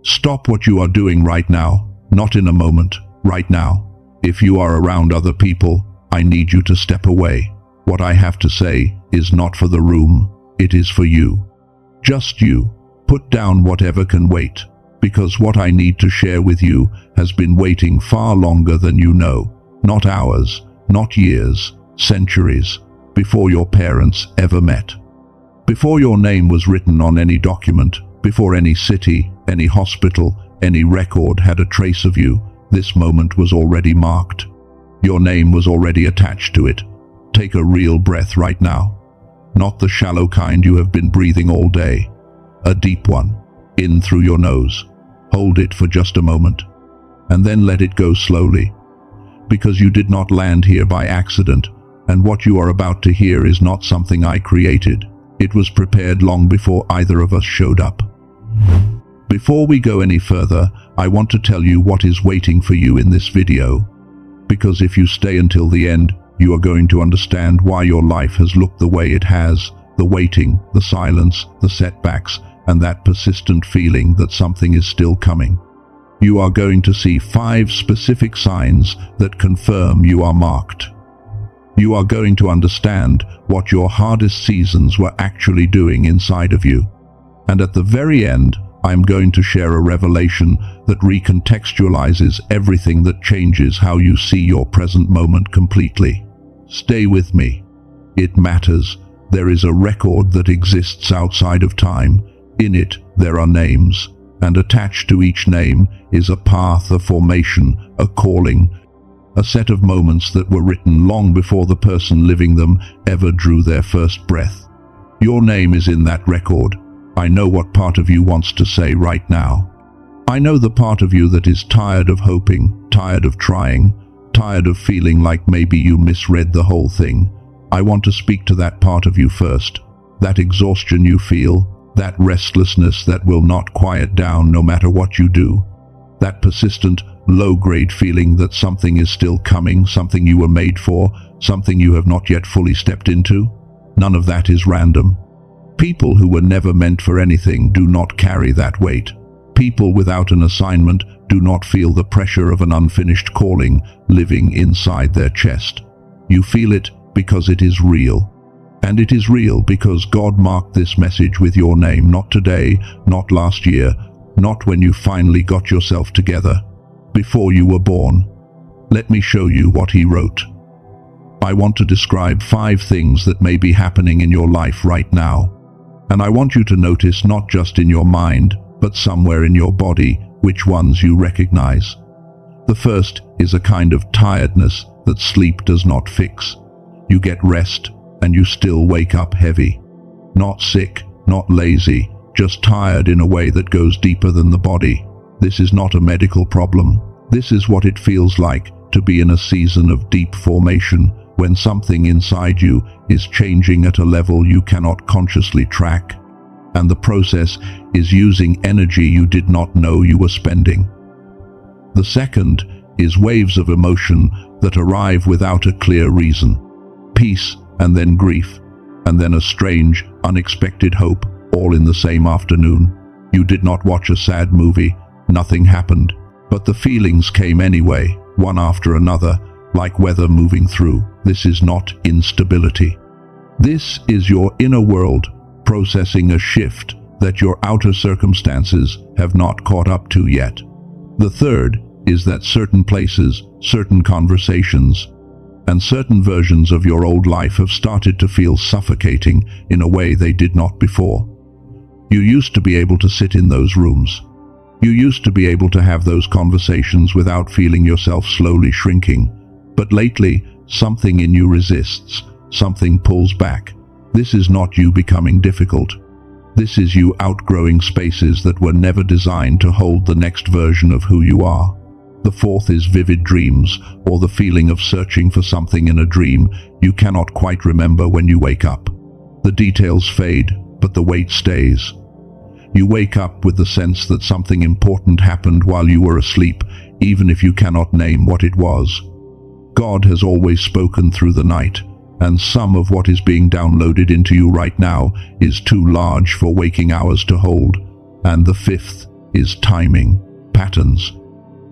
Stop what you are doing right now, not in a moment, right now. If you are around other people, I need you to step away. What I have to say is not for the room, it is for you. Just you. Put down whatever can wait, because what I need to share with you has been waiting far longer than you know. Not hours, not years, centuries, before your parents ever met. Before your name was written on any document, before any city, any hospital, any record had a trace of you, this moment was already marked. Your name was already attached to it. Take a real breath right now. Not the shallow kind you have been breathing all day. A deep one, in through your nose. Hold it for just a moment, and then let it go slowly. Because you did not land here by accident, and what you are about to hear is not something I created. It was prepared long before either of us showed up. Before we go any further, I want to tell you what is waiting for you in this video. Because if you stay until the end, you are going to understand why your life has looked the way it has, the waiting, the silence, the setbacks, and that persistent feeling that something is still coming. You are going to see 5 specific signs that confirm you are marked. You are going to understand what your hardest seasons were actually doing inside of you. And at the very end, I am going to share a revelation that recontextualizes everything that changes how you see your present moment completely. Stay with me. It matters. There is a record that exists outside of time. In it, there are names, and attached to each name is a path, a formation, a calling, a set of moments that were written long before the person living them ever drew their first breath. Your name is in that record. I know what part of you wants to say right now. I know the part of you that is tired of hoping, tired of trying, tired of feeling like maybe you misread the whole thing. I want to speak to that part of you first. That exhaustion you feel, that restlessness that will not quiet down no matter what you do. That persistent, low-grade feeling that something is still coming, something you were made for, something you have not yet fully stepped into. None of that is random. People who were never meant for anything do not carry that weight. People without an assignment do not feel the pressure of an unfinished calling living inside their chest. You feel it because it is real. And it is real because God marked this message with your name, not today, not last year, not when you finally got yourself together, before you were born. Let me show you what He wrote. I want to describe 5 things that may be happening in your life right now. And I want you to notice not just in your mind, but somewhere in your body, which ones you recognize. The first is a kind of tiredness that sleep does not fix. You get rest, and you still wake up heavy. Not sick, not lazy, just tired in a way that goes deeper than the body. This is not a medical problem. This is what it feels like to be in a season of deep formation, when something inside you is changing at a level you cannot consciously track. And the process is using energy you did not know you were spending. The second is waves of emotion that arrive without a clear reason. Peace, and then grief, and then a strange, unexpected hope, all in the same afternoon. You did not watch a sad movie, nothing happened, but the feelings came anyway, one after another, like weather moving through. This is not instability. This is your inner world processing a shift that your outer circumstances have not caught up to yet. The third is that certain places, certain conversations, and certain versions of your old life have started to feel suffocating in a way they did not before. You used to be able to sit in those rooms. You used to be able to have those conversations without feeling yourself slowly shrinking. But lately, something in you resists, something pulls back. This is not you becoming difficult. This is you outgrowing spaces that were never designed to hold the next version of who you are. The fourth is vivid dreams, or the feeling of searching for something in a dream you cannot quite remember when you wake up. The details fade, but the weight stays. You wake up with the sense that something important happened while you were asleep, even if you cannot name what it was. God has always spoken through the night, and some of what is being downloaded into you right now is too large for waking hours to hold. And the fifth is timing, patterns.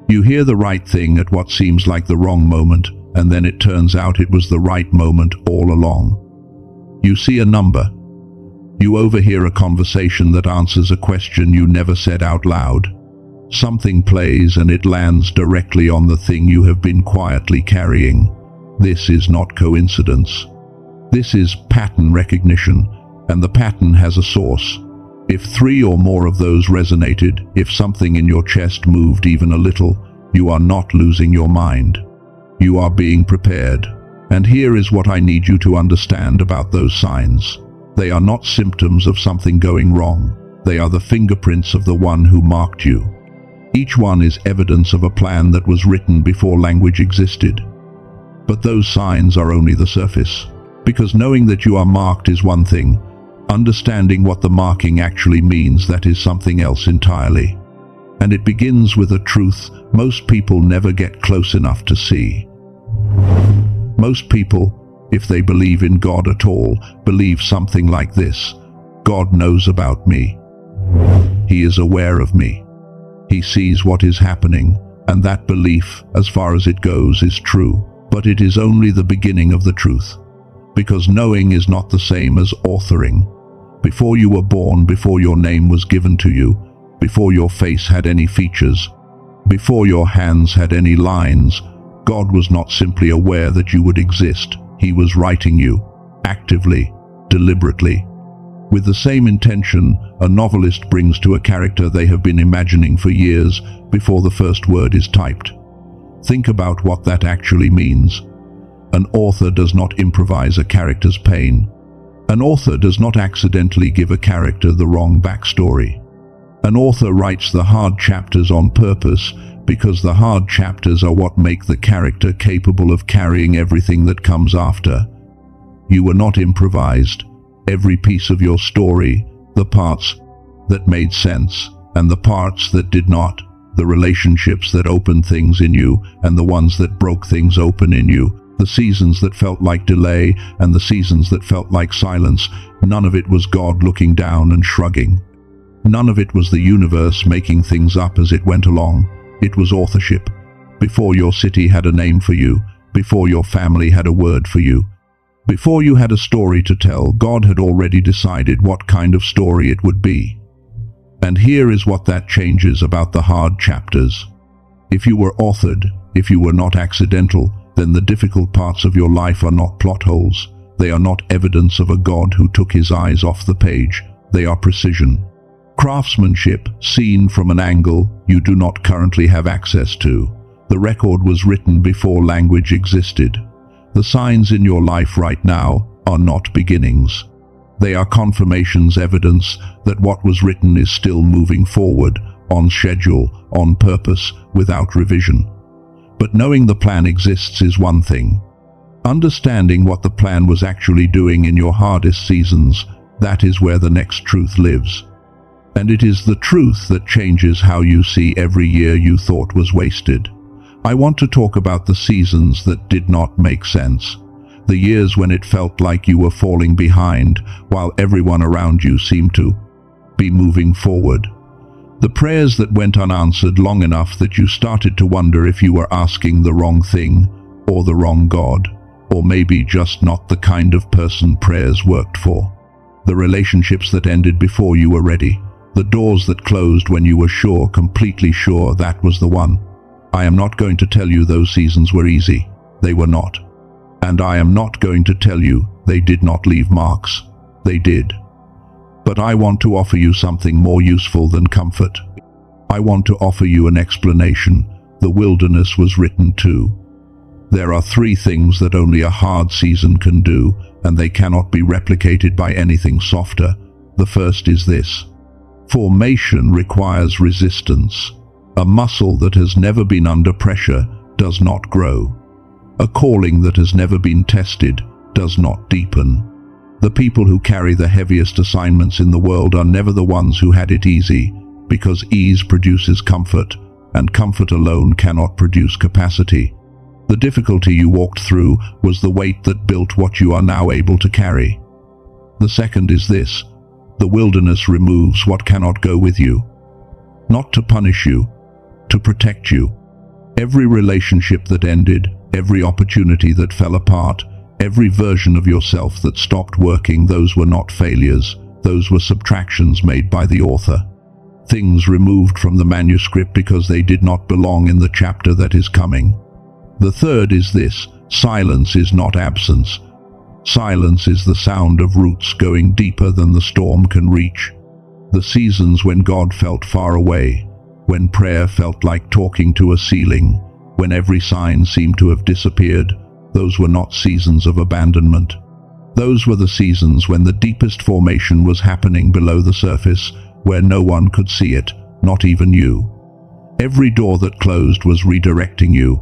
You hear the right thing at what seems like the wrong moment, and then it turns out it was the right moment all along. You see a number. You overhear a conversation that answers a question you never said out loud. Something plays and it lands directly on the thing you have been quietly carrying. This is not coincidence. This is pattern recognition, and the pattern has a source. If 3 or more of those resonated, if something in your chest moved even a little, you are not losing your mind. You are being prepared. And here is what I need you to understand about those signs. They are not symptoms of something going wrong. They are the fingerprints of the one who marked you. Each one is evidence of a plan that was written before language existed. But those signs are only the surface. Because knowing that you are marked is one thing. Understanding what the marking actually means, that is something else entirely. And it begins with a truth most people never get close enough to see. Most people, if they believe in God at all, believe something like this: God knows about me. He is aware of me. He sees what is happening, and that belief, as far as it goes, is true. But it is only the beginning of the truth. Because knowing is not the same as authoring. Before you were born, before your name was given to you, before your face had any features, before your hands had any lines, God was not simply aware that you would exist. He was writing you, actively, deliberately. With the same intention a novelist brings to a character they have been imagining for years before the first word is typed. Think about what that actually means. An author does not improvise a character's pain. An author does not accidentally give a character the wrong backstory. An author writes the hard chapters on purpose, because the hard chapters are what make the character capable of carrying everything that comes after. You were not improvised. Every piece of your story, the parts that made sense and the parts that did not, the relationships that opened things in you and the ones that broke things open in you, the seasons that felt like delay and the seasons that felt like silence, none of it was God looking down and shrugging. None of it was the universe making things up as it went along. It was authorship. Before your city had a name for you, before your family had a word for you, before you had a story to tell, God had already decided what kind of story it would be. And here is what that changes about the hard chapters. If you were authored, if you were not accidental, then the difficult parts of your life are not plot holes. They are not evidence of a God who took his eyes off the page. They are precision. Craftsmanship, seen from an angle you do not currently have access to. The record was written before language existed. The signs in your life right now are not beginnings. They are confirmations, evidence that what was written is still moving forward, on schedule, on purpose, without revision. But knowing the plan exists is one thing. Understanding what the plan was actually doing in your hardest seasons, that is where the next truth lives. And it is the truth that changes how you see every year you thought was wasted. I want to talk about the seasons that did not make sense. The years when it felt like you were falling behind, while everyone around you seemed to be moving forward. The prayers that went unanswered long enough that you started to wonder if you were asking the wrong thing, or the wrong God, or maybe just not the kind of person prayers worked for. The relationships that ended before you were ready. The doors that closed when you were sure, completely sure that was the one. I am not going to tell you those seasons were easy. They were not. And I am not going to tell you they did not leave marks. They did. But I want to offer you something more useful than comfort. I want to offer you an explanation. The wilderness was written too. There are 3 things that only a hard season can do, and they cannot be replicated by anything softer. The first is this. Formation requires resistance. A muscle that has never been under pressure does not grow. A calling that has never been tested does not deepen. The people who carry the heaviest assignments in the world are never the ones who had it easy, because ease produces comfort, and comfort alone cannot produce capacity. The difficulty you walked through was the weight that built what you are now able to carry. The second is this. The wilderness removes what cannot go with you. Not to punish you, to protect you. Every relationship that ended, every opportunity that fell apart, every version of yourself that stopped working, those were not failures. Those were subtractions made by the author. Things removed from the manuscript because they did not belong in the chapter that is coming. The third is this: silence is not absence. Silence is the sound of roots going deeper than the storm can reach. The seasons when God felt far away, when prayer felt like talking to a ceiling, when every sign seemed to have disappeared, those were not seasons of abandonment. Those were the seasons when the deepest formation was happening below the surface, where no one could see it, not even you. Every door that closed was redirecting you,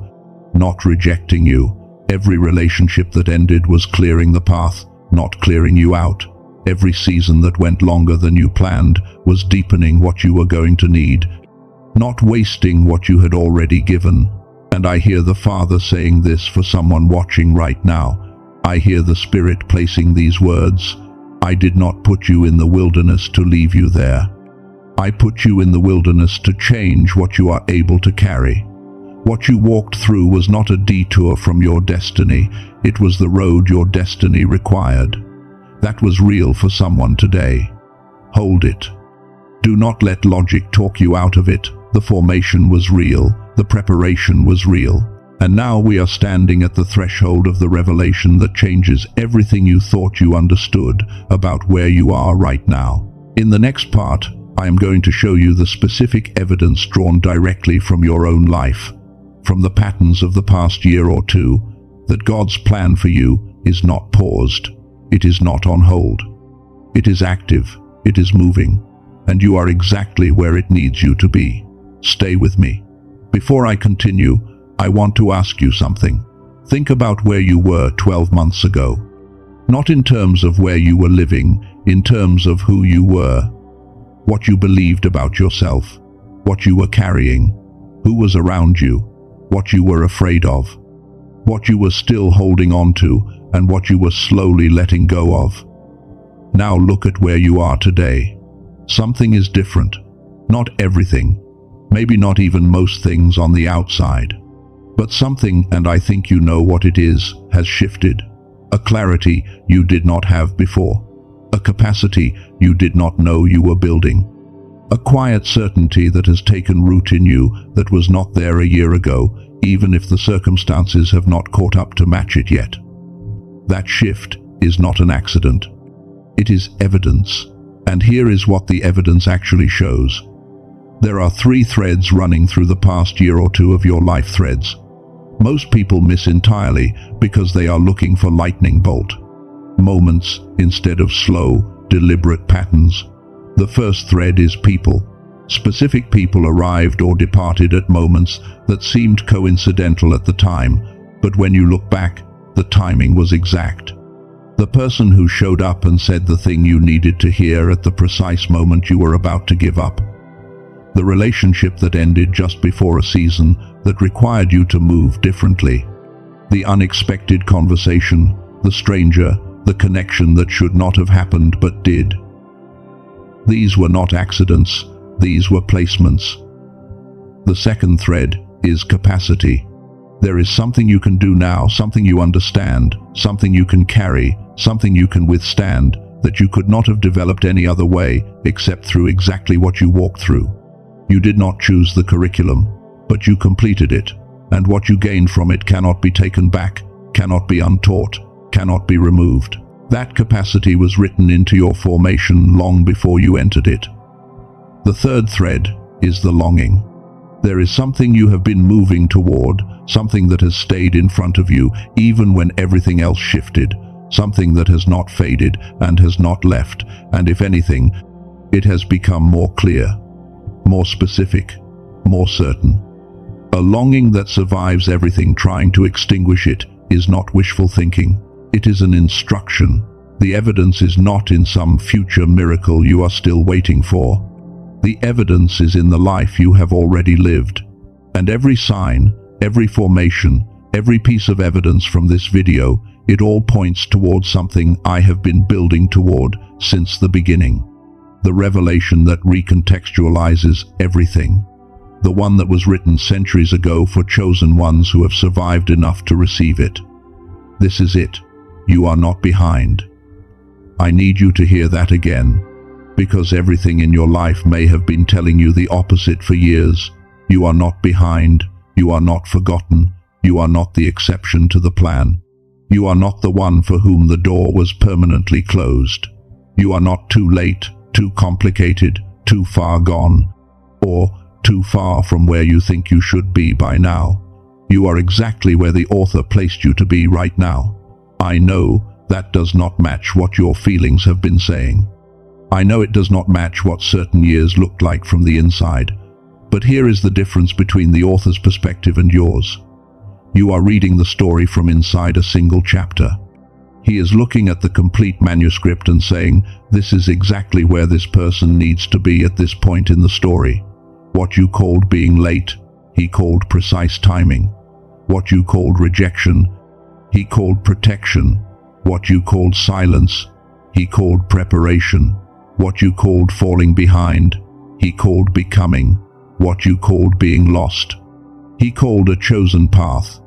not rejecting you. Every relationship that ended was clearing the path, not clearing you out. Every season that went longer than you planned was deepening what you were going to need, not wasting what you had already given. And I hear the Father saying this for someone watching right now. I hear the Spirit placing these words: I did not put you in the wilderness to leave you there. I put you in the wilderness to change what you are able to carry. What you walked through was not a detour from your destiny. It was the road your destiny required. That was real for someone today. Hold it. Do not let logic talk you out of it. The formation was real. The preparation was real. And now we are standing at the threshold of the revelation that changes everything you thought you understood about where you are right now. In the next part, I am going to show you the specific evidence drawn directly from your own life, from the patterns of the past year or two, that God's plan for you is not paused. It is not on hold. It is active. It is moving. And you are exactly where it needs you to be. Stay with me. Before I continue, I want to ask you something. Think about where you were 12 months ago. Not in terms of where you were living, in terms of who you were. What you believed about yourself. What you were carrying. Who was around you. What you were afraid of. What you were still holding on to, and what you were slowly letting go of. Now look at where you are today. Something is different. Not everything. Maybe not even most things on the outside. But something, and I think you know what it is, has shifted. A clarity you did not have before. A capacity you did not know you were building. A quiet certainty that has taken root in you that was not there a year ago, even if the circumstances have not caught up to match it yet. That shift is not an accident. It is evidence. And here is what the evidence actually shows. There are 3 threads running through the past year or two of your life threads. Most people miss entirely because they are looking for lightning bolt moments instead of slow, deliberate patterns. The first thread is people. Specific people arrived or departed at moments that seemed coincidental at the time, but when you look back, the timing was exact. The person who showed up and said the thing you needed to hear at the precise moment you were about to give up. The relationship that ended just before a season that required you to move differently. The unexpected conversation, the stranger, the connection that should not have happened but did. These were not accidents, these were placements. The second thread is capacity. There is something you can do now, something you understand, something you can carry, something you can withstand, that you could not have developed any other way except through exactly what you walked through. You did not choose the curriculum, but you completed it, and what you gained from it cannot be taken back, cannot be untaught, cannot be removed. That capacity was written into your formation long before you entered it. The third thread is the longing. There is something you have been moving toward, something that has stayed in front of you even when everything else shifted, something that has not faded and has not left, and if anything, it has become more clear, more specific, more certain. A longing that survives everything trying to extinguish it is not wishful thinking. It is an instruction. The evidence is not in some future miracle you are still waiting for. The evidence is in the life you have already lived. And every sign, every formation, every piece of evidence from this video, it all points towards something I have been building toward since the beginning. the revelation that recontextualizes everything, the one that was written centuries ago for chosen ones who have survived enough to receive it. This is it. You are not behind. I need you to hear that again, because everything in your life may have been telling you the opposite for years. You are not behind. You are not forgotten. You are not the exception to the plan. You are not the one for whom the door was permanently closed. You are not too late, too complicated, too far gone, or too far from where you think you should be by now. You are exactly where the author placed you to be right now. I know that does not match what your feelings have been saying. I know it does not match what certain years looked like from the inside. But here is the difference between the author's perspective and yours. You are reading the story from inside a single chapter. He is looking at the complete manuscript and saying, this is exactly where this person needs to be at this point in the story. What you called being late, he called precise timing. What you called rejection, he called protection. What you called silence, he called preparation. What you called falling behind, he called becoming. What you called being lost, he called a chosen path.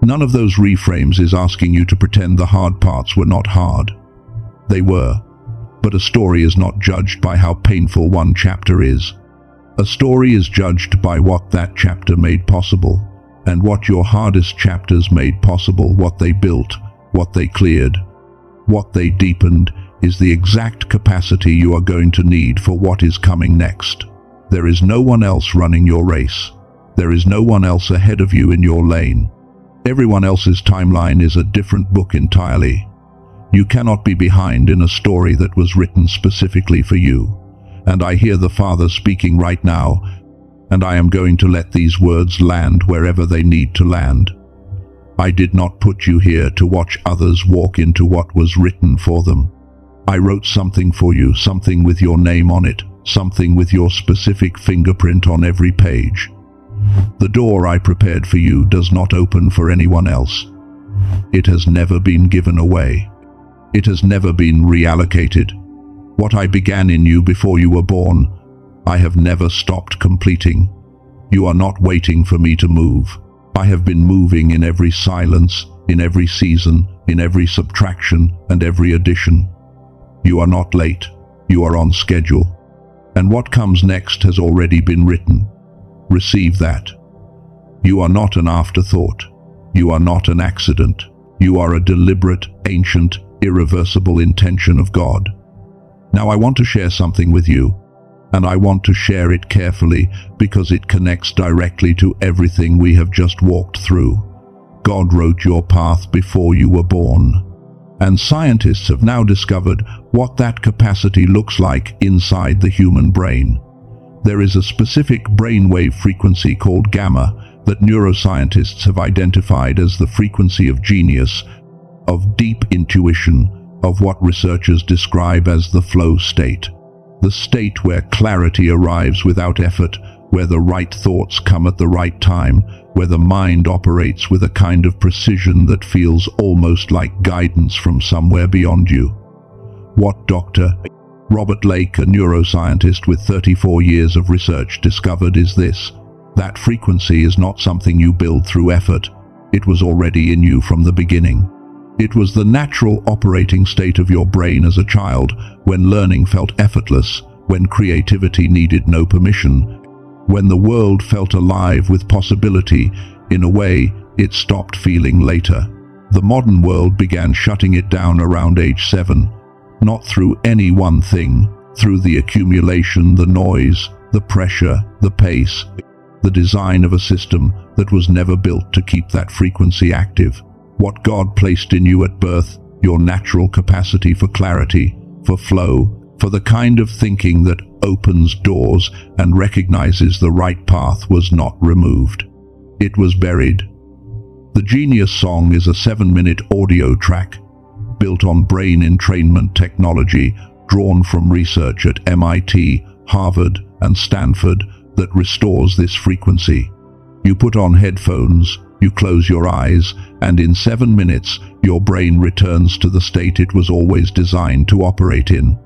None of those reframes is asking you to pretend the hard parts were not hard. They were. But a story is not judged by how painful one chapter is. A story is judged by what that chapter made possible, and what your hardest chapters made possible, what they built, what they cleared, what they deepened, is the exact capacity you are going to need for what is coming next. There is no one else running your race. There is no one else ahead of you in your lane. Everyone else's timeline is a different book entirely. You cannot be behind in a story that was written specifically for you. And I hear the Father speaking right now, and I am going to let these words land wherever they need to land. I did not put you here to watch others walk into what was written for them. I wrote something for you, something with your name on it, something with your specific fingerprint on every page. The door I prepared for you does not open for anyone else. It has never been given away. It has never been reallocated. What I began in you before you were born, I have never stopped completing. You are not waiting for me to move. I have been moving in every silence, in every season, in every subtraction and every addition. You are not late. You are on schedule. And what comes next has already been written. Receive that. You are not an afterthought. You are not an accident. You are a deliberate, ancient, irreversible intention of God. Now I want to share something with you, and I want to share it carefully because it connects directly to everything we have just walked through. God wrote your path before you were born. And scientists have now discovered what that capacity looks like inside the human brain. There is a specific brainwave frequency called gamma that neuroscientists have identified as the frequency of genius, of deep intuition, of what researchers describe as the flow state. The state where clarity arrives without effort, where the right thoughts come at the right time, where the mind operates with a kind of precision that feels almost like guidance from somewhere beyond you. What Dr. Robert Lake, a neuroscientist with 34 years of research, discovered is this: that frequency is not something you build through effort. It was already in you from the beginning. It was the natural operating state of your brain as a child, when learning felt effortless, when creativity needed no permission, when the world felt alive with possibility in a way it stopped feeling later. The modern world began shutting it down around age 7, not through any one thing, through the accumulation, the noise, the pressure, the pace, the design of a system that was never built to keep that frequency active. What God placed in you at birth, your natural capacity for clarity, for flow, for the kind of thinking that opens doors and recognizes the right path, was not removed. It was buried. The Genius Song is a 7-minute audio track built on brain entrainment technology drawn from research at MIT, Harvard, and Stanford that restores this frequency. You put on headphones, you close your eyes, and in 7 minutes, your brain returns to the state it was always designed to operate in.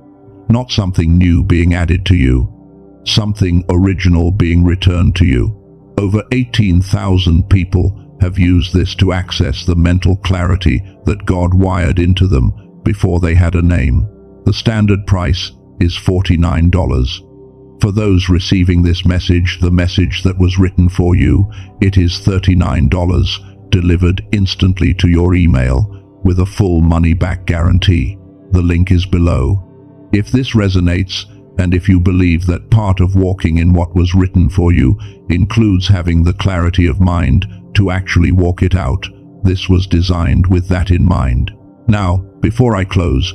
not something new being added to you, something original being returned to you. Over 18,000 people have used this to access the mental clarity that God wired into them before they had a name. The standard price is $49. For those receiving this message, the message that was written for you, it is $39, delivered instantly to your email with a full money-back guarantee. The link is below. If this resonates, and if you believe that part of walking in what was written for you includes having the clarity of mind to actually walk it out, this was designed with that in mind. Now, before I close,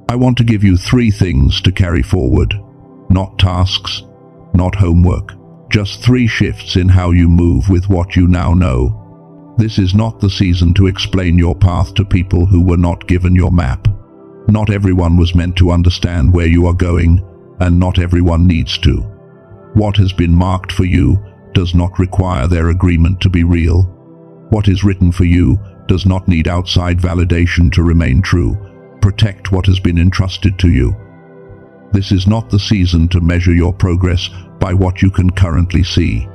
I want to give you 3 things to carry forward. Not tasks, not homework, just 3 shifts in how you move with what you now know. This is not the season to explain your path to people who were not given your map. Not everyone was meant to understand where you are going, and not everyone needs to. What has been marked for you does not require their agreement to be real. What is written for you does not need outside validation to remain true. Protect what has been entrusted to you. This is not the season to measure your progress by what you can currently see.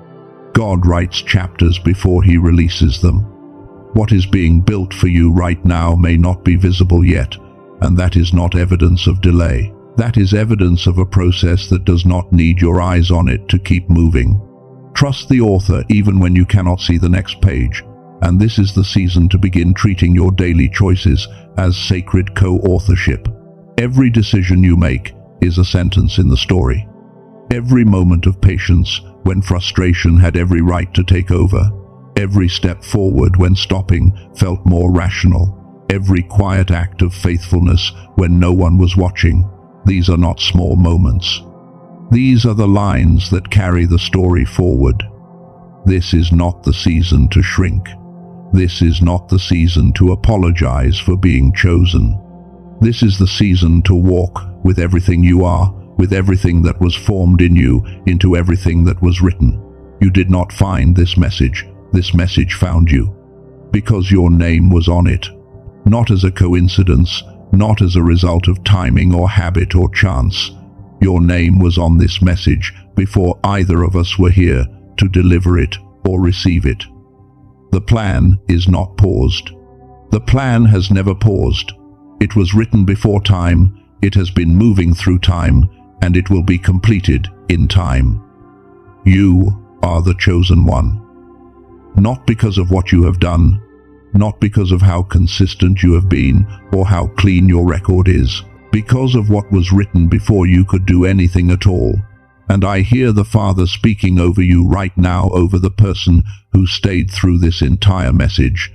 God writes chapters before He releases them. What is being built for you right now may not be visible yet, and that is not evidence of delay. That is evidence of a process that does not need your eyes on it to keep moving. Trust the author even when you cannot see the next page, and this is the season to begin treating your daily choices as sacred co-authorship. Every decision you make is a sentence in the story. Every moment of patience when frustration had every right to take over. Every step forward when stopping felt more rational. Every quiet act of faithfulness when no one was watching. These are not small moments. These are the lines that carry the story forward. This is not the season to shrink. This is not the season to apologize for being chosen. This is the season to walk with everything you are, with everything that was formed in you, into everything that was written. You did not find this message found you, because your name was on it. Not as a coincidence, not as a result of timing or habit or chance. Your name was on this message before either of us were here to deliver it or receive it. The plan is not paused. The plan has never paused. It was written before time, it has been moving through time, and it will be completed in time. You are the chosen one. Not because of what you have done, not because of how consistent you have been or how clean your record is, because of what was written before you could do anything at all. And I hear the Father speaking over you right now, over the person who stayed through this entire message,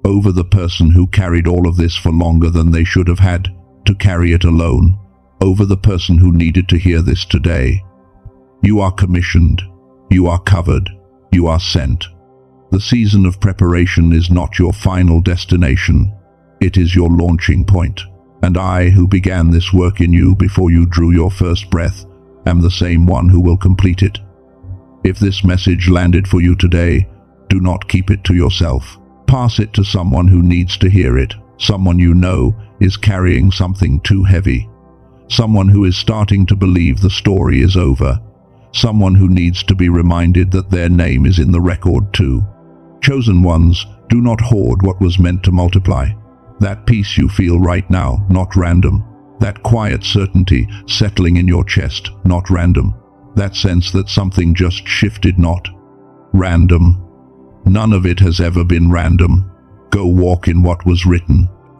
over the person who carried all of this for longer than they should have had to carry it alone, over the person who needed to hear this today. You are commissioned, you are covered, you are sent. The season of preparation is not your final destination, it is your launching point. And I, who began this work in you before you drew your first breath, am the same one who will complete it. If this message landed for you today, do not keep it to yourself. Pass it to someone who needs to hear it, someone you know is carrying something too heavy, someone who is starting to believe the story is over, someone who needs to be reminded that their name is in the record too. Chosen ones, do not hoard what was meant to multiply. That peace you feel right now, not random. That quiet certainty settling in your chest, not random. That sense that something just shifted, not random. None of it has ever been random. Go walk in what was written.